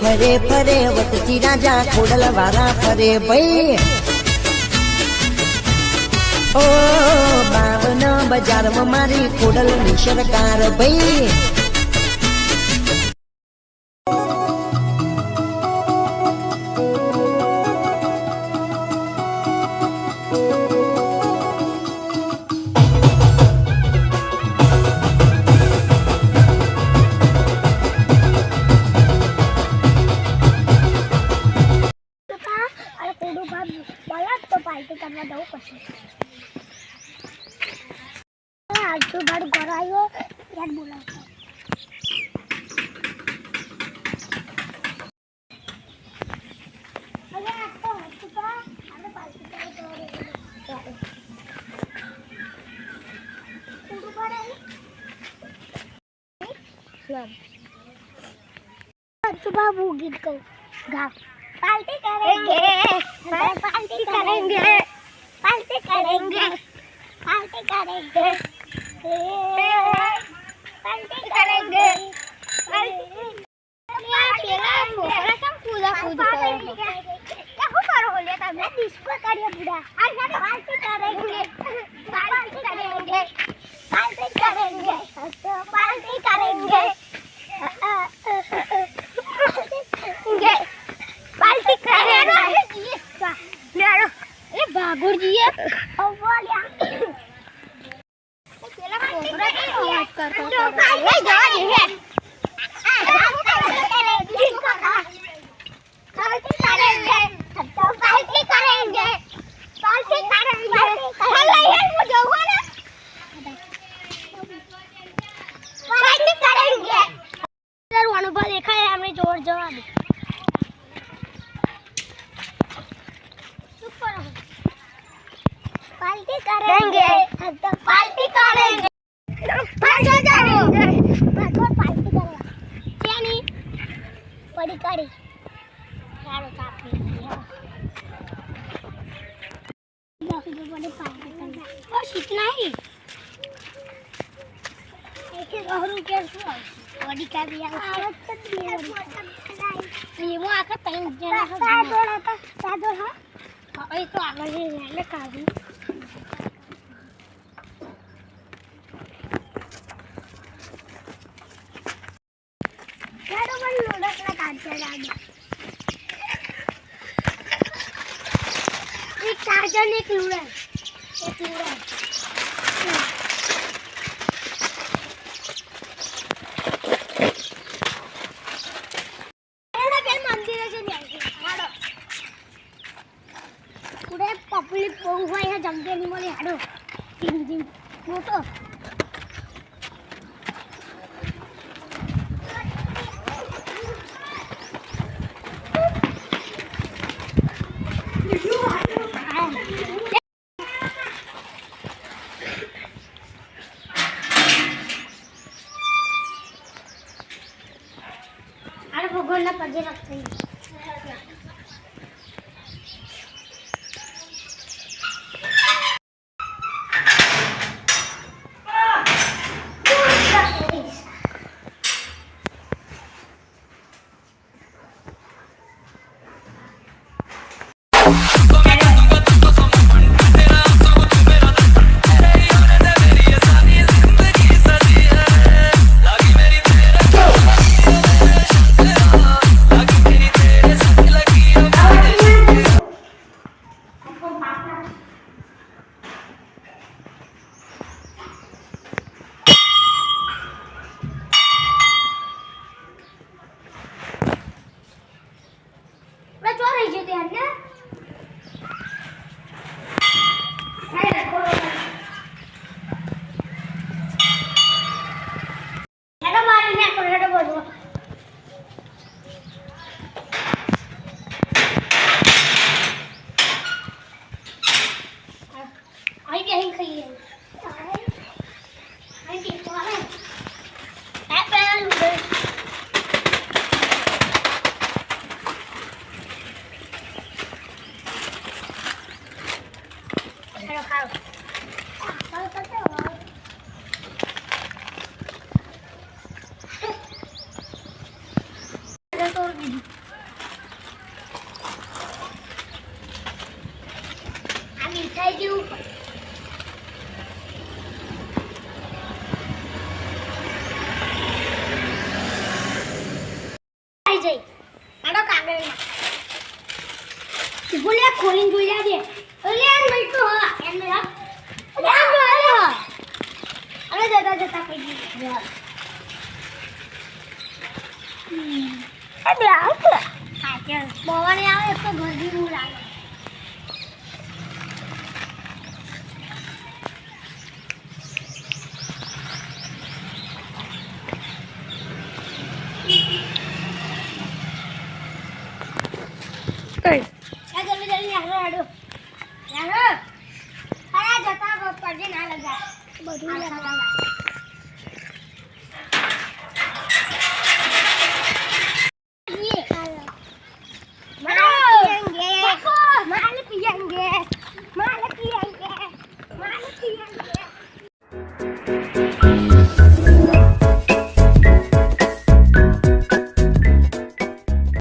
ફરે ફરે વતથી રાજા ખોડલ વાળા ફરે ભાઈ ઓ 52 બજારમાં મારી ખોડલ ની સરકાર ભાઈ सुबह वो गीत को गा पार्टी करेंगे पार्टी करेंगे पार्टी करेंगे पार्टी करेंगे पार्टी करेंगे पूजा पूजा क्या हो करो बोलिए तब मैं डिस्को करिए पूरा आज पार्टी करेंगे पार्टी करेंगे पार्टी करेंगे पार्टी करेंगे पार्टी करेंगे ये बागुर जी है और बोलिया तेरा कोबरा की आवाज करता है ये जवान है पार्टी करेंगे तो पार्टी करेंगे पार्टी करेंगे हल्ला है मुझे हुआ ना पार्टी करेंगे सर अनुभव देखा है हमने जोर जवाब पार्टी करेंगे तो पार्टी करेंगे पार्टी करेंगे पार्टी करेंगे चेनी बड़ी कड़ी यारो काफी बड़ी पार्टी करना बस इतना ही एक और के बड़ी का भी ये वो आकर तीन जना सादो है हां ये तो आगे ले काबू यारो बन लोडस ना काट चला एक चार्जर एक लूड़ा पब्लिक बहु है जमते नहीं मोले हाडो तीन दिन फोटो अरे भगवान ना पजे रखते हैं આ મીઠાઈ જેવું આવી જઈ આડો કાગળ બોલે ખોલીને જોઈ જાજે ઓલે આ મીઠું હા એમ ને હા અરે જતા જતા કઈ દીધું અબે આવ હા ચાલ બોવાને આવે તો ગરદી નું લાગે જલ્દી જલ્દી યારો આડો યારો અરે જતા ગો પડજે ના લગા બધું લગા माल पियेंगे